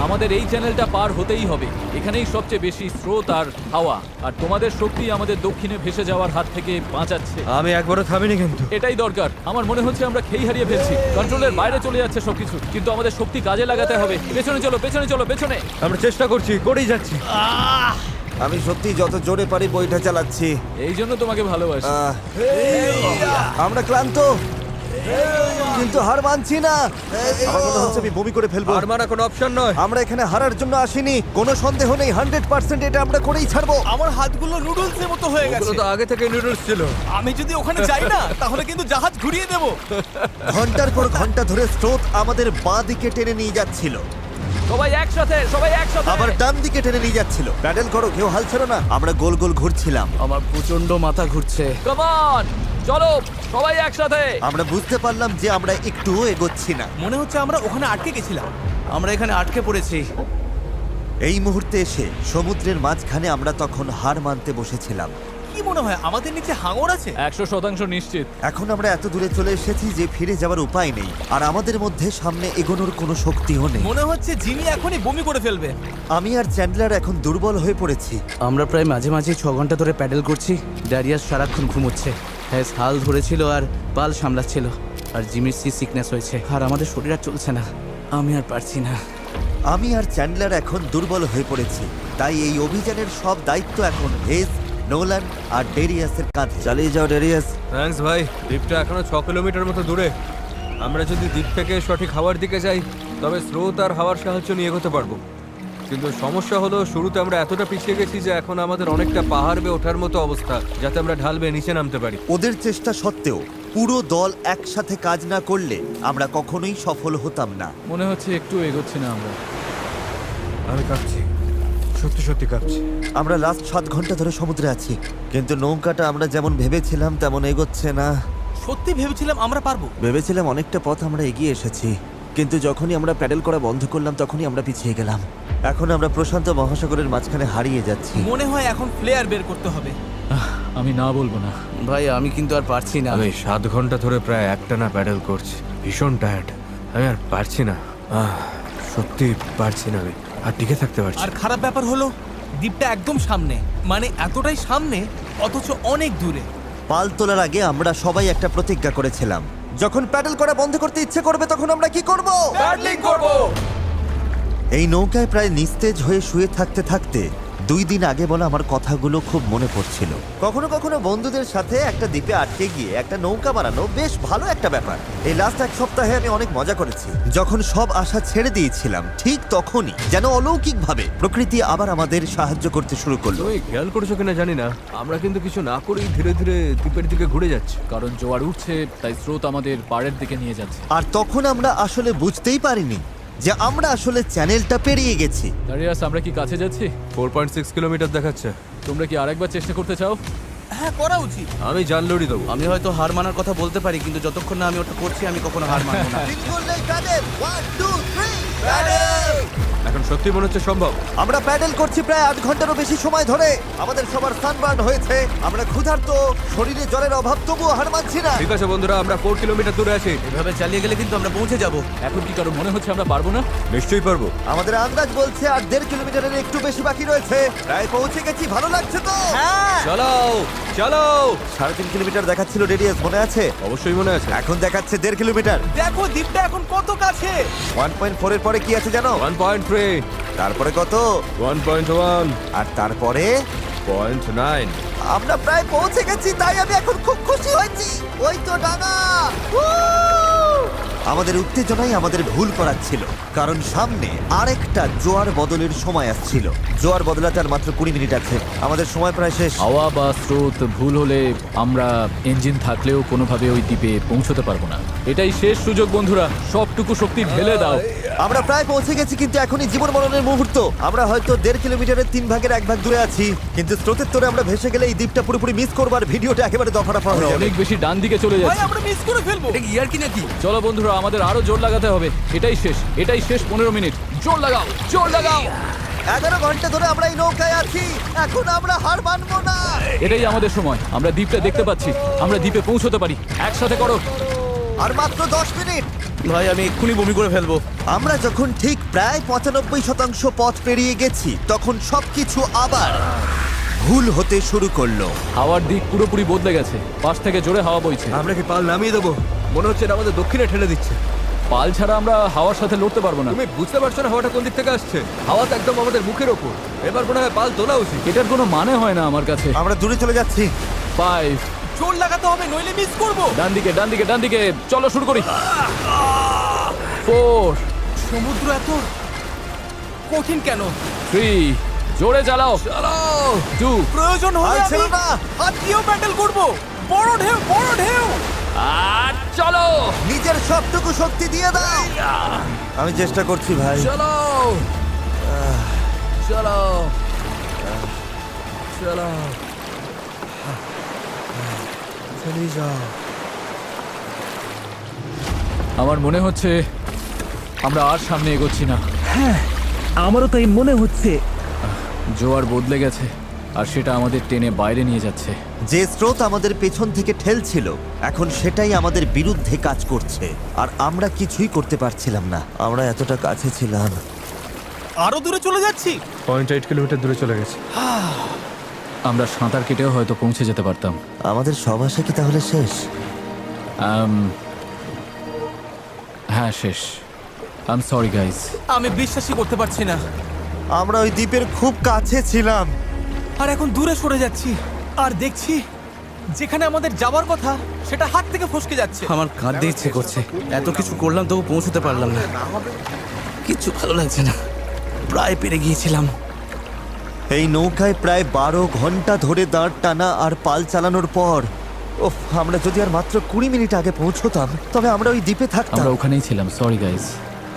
Speaker 3: আমাদের এই চ্যানেলটা পার হতেই হবে। এখানেই সবচেয়ে বেশি স্রোত আর হাওয়া, আর তোমাদের শক্তি আমাদের দক্ষিণে ভেসে যাওয়ার হাত থেকে বাঁচাচ্ছে।
Speaker 5: আমি একবারও থামিনি কিন্তু।
Speaker 3: এটাই দরকার। আমার মনে হচ্ছে আমরা খেই হারিয়ে ফেলছি, কন্ট্রোলের বাইরে চলে যাচ্ছে সবকিছু। কিন্তু আমাদের শক্তি কাজে লাগাতে হবে। পেছনে চলো, পেছনে চলো, পেছনে।
Speaker 5: আমরা চেষ্টা করছি, করেই যাচ্ছি।
Speaker 1: আমি সত্যি যত জোরে পারি বইটা চালাচ্ছি।
Speaker 3: এই জন্য তোমাকে ভালোবাসি।
Speaker 1: আমরা ক্লান্ত, কিন্তু হার মানছি না। আমার মনে হচ্ছে আমি বমি করে ফেলবো।
Speaker 5: আর মারা কোনো অপশন নয়।
Speaker 1: আমরা এখানে হারার জন্য আসিনি, কোনো সন্দেহ নেই। 100% এটা আমরা করেই ছাড়বো।
Speaker 2: আমার হাতগুলো নুডলসের মতো হয়ে
Speaker 5: ওগুলো
Speaker 2: গেছে।
Speaker 5: তো আগে থেকে নুডলস ছিল।
Speaker 2: আমি যদি ওখানে যাই না তাহলে কিন্তু জাহাজ ঘুরিয়ে দেবো।
Speaker 1: ঘন্টার পর ঘন্টা ধরে স্রোত আমাদের বাঁ দিকে টেনে নিয়ে যাচ্ছিল,
Speaker 3: সবাই একসাথে, সবাই একসাথে।
Speaker 1: আবার ডান দিকে টেনে নিয়ে যাচ্ছিল। প্যাডেল করো, কেউ হাল ছেড়ো না। আমরা গোল গোল ঘুরছিলাম।
Speaker 4: আমার প্রচন্ড মাথা ঘুরছে।
Speaker 3: কাম অন, চলো সবাই একসাথে।
Speaker 1: আমরা বুঝতে পারলাম যে আমরা একটুও এগোচ্ছি না।
Speaker 2: মনে হচ্ছে আমরা ওখানে আটকে গেছিলাম।
Speaker 4: আমরা এখানে আটকে পড়েছি।
Speaker 1: এই মুহূর্তে এসে সমুদ্রের মাঝখানে আমরা তখন হার মানতে বসেছিলাম।
Speaker 2: কি মনে হয় আমাদের নিচে হাঙর আছে?
Speaker 3: 100% নিশ্চিত।
Speaker 1: এখন আমরা এত দূরে চলে এসেছি যে ফিরে যাওয়ার উপায় নেই, আর আমাদের মধ্যে সামনে এগোনোর কোনো শক্তিও নেই।
Speaker 2: মনে হচ্ছে জিমি এখনই বমি করে ফেলবে।
Speaker 1: আমি আর চ্যান্ডলার এখন দুর্বল হয়ে পড়েছি।
Speaker 4: আমরা প্রায় মাঝে মাঝে 6 ঘন্টা ধরে প্যাডেল করছি। ড্যারিয়াস সারাক্ষণ ঘুমোচ্ছে, হ্যাঁ হাল ধরেছিল আর পাল সামলাচ্ছিল। আর জিমির সিকনেস হয়েছে, আর আমাদের শরীর আর চলছে না। আমি আর পারছি না।
Speaker 1: আমি আর চ্যান্ডলার এখন দুর্বল হয়ে পড়েছি, তাই এই অভিযানের সব দায়িত্ব এখন হেজ, নোলান আর ডেরিয়াসের কাঁধে। চালিয়ে যাও ডেরিয়াস।
Speaker 5: থ্যাঙ্কস ভাই। দ্বীপটা এখনো 6 কিলোমিটার মতো দূরে। আমরা যদি দ্বীপ থেকে সঠিক হাওয়ার দিকে যাই তবে স্রোত আর হাওয়ার সাহায্য নিয়ে এগোতে পারবো। কিন্তু সমস্যা হলো শুরুতে আমরা এতটা পিছিয়ে গেছি যে এখন আমাদের অনেকটা পাহাড় বেয়ে ওঠার মতো অবস্থা, যাতে আমরা ঢাল বেয়ে নিচে নামতে পারি।
Speaker 1: ওদের চেষ্টা সত্ত্বেও পুরো দল একসাথে কাজ না করলে আমরা কখনোই সফল হতাম না।
Speaker 3: মনে হচ্ছে একটু এগোচ্ছি না আমরা।
Speaker 5: আমি কাঁপছি। সত্যি সত্যি কাঁপছি।
Speaker 1: আমরা লাস্ট 7 ঘন্টা ধরে সমুদ্রে আছি, কিন্তু নৌকাটা আমরা যেমন ভেবেছিলাম তেমন এগোচ্ছে না।
Speaker 2: সত্যি ভেবেছিলাম আমরা পারবো।
Speaker 1: ভেবেছিলাম অনেকটা পথ আমরা এগিয়ে এসেছি, কিন্তু যখনই আমরা প্যাডেল করা বন্ধ করলাম তখনই আমরা পিছিয়ে গেলাম। এখন আমরা প্রশান্ত মহাসাগরের মাঝখানে হারিয়ে যাচ্ছি।
Speaker 2: মনে হয় এখন ফ্লেয়ার বের করতে হবে।
Speaker 3: আমি না বলবো না।
Speaker 4: ভাই আমি কিন্তু আর পারছি না।
Speaker 5: আমি 7 ঘন্টা ধরে প্রায় একটানা প্যাডেল করছি, ভীষণ টায়ার্ড। আমি আর পারছি না, সত্যি পারছি না, আমি আর টিকে থাকতে পারছি
Speaker 2: আর
Speaker 5: না।
Speaker 2: খারাপ ব্যাপার হলো দ্বীপটা একদম সামনে, মানে এতটাই সামনে অথচ অনেক দূরে।
Speaker 1: পাল তোলার আগে আমরা সবাই একটা প্রতিজ্ঞা করেছিলাম, যখন প্যাডেল করা বন্ধ করতে ইচ্ছে করবে তখন আমরা কি করব?
Speaker 2: প্যাডলিং করব।
Speaker 1: এই নৌকায় প্রায় নিস্তেজ হয়ে শুয়ে থাকতে থাকতে 2 দিন আগে বলা আমার কথাগুলো খুব মনে পড়ছিল। কখনো কখনো বন্ধুদের সাথে একটা দ্বীপে আটকে গিয়ে একটা নৌকা বানানো বেশ ভালো একটা ব্যাপার। এই লাস্ট 1 সপ্তাহে আমি অনেক মজা করেছি। যখন সব আশা ছেড়ে দিয়েছিলাম ঠিক তখনই যেন অলৌকিকভাবে প্রকৃতি আবার আমাদের সাহায্য করতে শুরু করলো।
Speaker 5: তুমি খেয়াল করেছো কিনা জানি না, আমরা কিন্তু কিছু না করেই ধীরে ধীরে দ্বীপের দিকে ঘুরে যাচ্ছি।
Speaker 3: কারণ জোয়ার উঠছে, তাই স্রোত আমাদের পাড়ের দিকে নিয়ে যাচ্ছে।
Speaker 1: আর তখন আমরা আসলে বুঝতেই পারিনি যে আমরা আসলে চ্যানেলটা পেরিয়ে গেছি।
Speaker 3: দাঁড়িয়াস, আমরা কি কাছে যাচ্ছি?
Speaker 5: 4.6 কিলোমিটার দেখাচ্ছে।
Speaker 3: তোমরা কি আরেকবার চেষ্টা করতে চাও?
Speaker 2: হ্যাঁ, করা উচিত।
Speaker 5: আমি জান লড়ি দেবো।
Speaker 4: আমি হয়তো হার মানার কথা বলতে পারি, কিন্তু যতক্ষণ না আমি ওটা করছি আমি কখনো হার মানবো না।
Speaker 5: এখন সত্যি মনে হচ্ছে সম্ভব।
Speaker 1: আমরা প্যাডেল করছি প্রায় 8 ঘন্টারও বেশি সময় ধরে। আমাদের সবার সানবার্ন হয়েছে, আমরা ক্ষুধার্ত, শরীরে জলের অভাব, তবুও হার মানছি না।
Speaker 5: ঠিক আছে বন্ধুরা, আমরা 4 কিলোমিটার দূরে আছি।
Speaker 4: এভাবে চালিয়ে গেলে কিন্তু আমরা পৌঁছে যাব।
Speaker 3: এখন কি কারো মনে হচ্ছে আমরা পারবো না?
Speaker 5: নিশ্চয়ই পারবো।
Speaker 1: আমাদের আন্দাজ বলছে আর 1.5 কিলোমিটারের একটু বেশি বাকি রয়েছে। প্রায় পৌঁছে গেছি, ভালো লাগছে তো?
Speaker 2: হ্যাঁ,
Speaker 5: চলো চলো।
Speaker 1: 3.5 কিলোমিটার দেখাচ্ছিল রেডিয়াস, মনে আছে?
Speaker 5: অবশ্যই মনে আছে।
Speaker 1: এখন দেখাচ্ছে 1.5 কিলোমিটার।
Speaker 2: দেখো দ্বীপটা এখন কত কাছে।
Speaker 1: 1.4 এর পরে কি আছে জানো?
Speaker 5: 1.3,
Speaker 1: তারপরে কত?
Speaker 5: 1.1,
Speaker 1: আর তারপরে
Speaker 5: 0.9।
Speaker 1: আমরা প্রায় পৌঁছে গেছি, তাই আমি এখন খুব খুশি হয়েছি। ওই তো ডাঙা। আমাদের উত্তেজনাই আমাদের ভুল করাচ্ছিল, কারণ সামনে আরেকটা জোয়ার বদলের সময় আসছিল। জোয়ার বদলাতে আর মাত্র 20 মিনিট আছে, আমাদের সময় প্রায় শেষ।
Speaker 3: হাওয়া বা স্রোত ভুল হলে আমরা ইঞ্জিন থাকলেও কোনোভাবে ওই দ্বীপে পৌঁছতে পারবো না। এটাই শেষ সুযোগ বন্ধুরা, সবটুকু শক্তি ঢেলে দাও।
Speaker 1: আমরা প্রায় পৌঁছে গেছি, কিন্তু এখনই জীবন মরণের মুহূর্ত। আমরা হয়তো 1.5 কিলোমিটারের 3 ভাগের 1 ভাগ দূরে আছি, কিন্তু স্রোতের তোরে আমরা ভেসে গেলে এই দ্বীপটা পুরোপুরি মিস করবো আর ভিডিওটা একেবারে দফারফা হয়ে যাবে।
Speaker 3: অনেক বেশি ডান দিকে চলে
Speaker 2: ভাই,
Speaker 3: যাচ্ছে।
Speaker 2: আমরা মিস করে ফেলবো।
Speaker 4: এটা কি ইয়ার কি নাকি?
Speaker 3: চলো বন্ধুরা, আমাদের আরো জোর লাগাতে হবে। এটাই শেষ 15 মিনিট। জোর লাগাও, জোর লাগাও।
Speaker 1: 11 ঘন্টা ধরে আমরা এই নৌকায় আছি, এখন আমরা হার মানবো না।
Speaker 3: এটাই আমাদের সময়। আমরা দ্বীপটা দেখতে পাচ্ছি, আমরা দ্বীপে পৌঁছতে পারি। একসাথে করো।
Speaker 1: আর মাত্র 10 মিনিট।
Speaker 4: ভাই আমি এক্ষুনি বমি করে ফেলবো।
Speaker 1: আমরা যখন ঠিক প্রায় 95% পথ পেরিয়ে গেছি, তখন সবকিছু আবার ভুল হতে শুরু করলো।
Speaker 3: হাওয়ার দিক পুরোপুরি বদলে গেছে, পাশ থেকে জোরে হাওয়া বইছে।
Speaker 5: আমরা কি পাল নামিয়ে দেবো? মনে হচ্ছে এটা আমাদের দক্ষিণে ঠেলে দিচ্ছে।
Speaker 3: পাল ছাড়া আমরা হাওয়ার সাথে লড়তে পারবো না।
Speaker 5: তুমি বুঝতে পারছো না হাওয়াটা কোন দিক থেকে আসছে? হাওয়া তো একদম আমাদের মুখের ওপর। এবার মনে হয় পাল তোলা উচিত।
Speaker 3: এটার কোনো মানে হয় না আমার কাছে।
Speaker 1: আমরা দূরে চলে যাচ্ছি।
Speaker 3: 5,
Speaker 2: জোর লাগাতে হবে, নইলে মিস করব।
Speaker 3: ডান দিকে। চলো শুরু করি। 4,
Speaker 2: সমুদ্র এত কঠিন কেন?
Speaker 3: 3, জোরে চালাও। 2,
Speaker 2: প্রয়োজন হলে
Speaker 1: আর ছিল
Speaker 2: আমি
Speaker 1: না।
Speaker 2: হাত দিয়েও প্যাডেল করব। বড় ঢেউ।
Speaker 3: আর চলো।
Speaker 1: নিজের সবটুকু শক্তি দিয়ে দাও। আমি চেষ্টা করছি ভাই।
Speaker 3: চলো। আমার মনে হচ্ছে আমরা আর সামনে এগোচ্ছি না।
Speaker 4: আমারও তাই মনে হচ্ছে।
Speaker 3: জোয়ার বদলে গেছে, আর সেটা আমাদের টেনে বাইরে নিয়ে যাচ্ছে।
Speaker 1: যে স্রোত আমাদের পেছন থেকে ঠেলছিল, এখন সেটাই আমাদের বিরুদ্ধে কাজ করছে, আর আমরা কিছুই করতে পারছিলাম না। আমরা এতটা কাছে ছিলাম।
Speaker 2: আরো দূরে চলে যাচ্ছি।
Speaker 5: 0.8 কিলোমিটার দূরে চলে গেছে।
Speaker 3: আমরা সাঁতার কেটেও হয়তো পৌঁছে যেতে পারতাম।
Speaker 1: আমাদের সব আশা কি তাহলে শেষ?
Speaker 3: হ্যাঁ, শেষ। I am sorry guys.
Speaker 2: আমি বিশ্বাসই করতে পারছি না।
Speaker 1: আমরা ওই দ্বীপের খুব কাছে ছিলাম।
Speaker 2: আর এখন দূরে সরে যাচ্ছি, আর দেখছি যেখানে আমাদের যাওয়ার কথা সেটা হাত থেকে ফসকে যাচ্ছে।
Speaker 4: আমার কাঁদতে ইচ্ছে করছে। এত কিছু করলাম তবু পৌঁছতে পারলাম না। কিছু ভালো লাগছে না। প্রায় পেরে গিয়েছিলাম।
Speaker 1: এই নৌকায় প্রায় 12 ঘন্টা ধরে দাঁড় টানা আর পাল চালানোর পর, আমরা যদি আর মাত্র 20 মিনিট আগে পৌঁছতাম, তবে আমরা ওই দ্বীপে থাকতাম।
Speaker 3: আমরা ওখানেই ছিলাম। Sorry guys.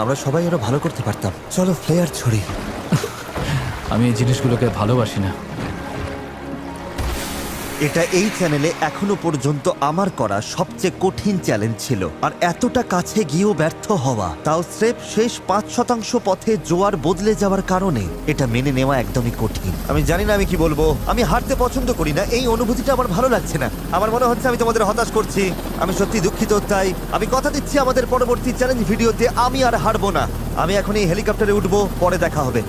Speaker 1: আমরা সবাই আরো ভালো করতে পারতাম। চলো ফ্লেয়ার ছড়ি।
Speaker 3: আমি এই জিনিসগুলোকে ভালোবাসি না।
Speaker 1: এটা এই চ্যানেলে এখনো পর্যন্ত আমার করা সবচেয়ে কঠিন চ্যালেঞ্জ ছিল, আর এতটা কাছে গিয়েও ব্যর্থ হওয়া, তাও স্রেফ শেষ 5% পথে জোয়ার বদলে যাওয়ার কারণে, এটা মেনে নেওয়া একদমই কঠিন। আমি জানি না আমি কি বলবো। আমি হারতে পছন্দ করি না, এই অনুভূতিটা আমার ভালো লাগছে না। আমার মনে হচ্ছে আমি তোমাদের হতাশ করছি। আমি সত্যি দুঃখিত। তাই আমি কথা দিচ্ছি আমাদের পরবর্তী চ্যালেঞ্জ ভিডিওতে আমি আর হারবো না। আমি এখন এই হেলিকপ্টারে উঠবো, পরে দেখা হবে।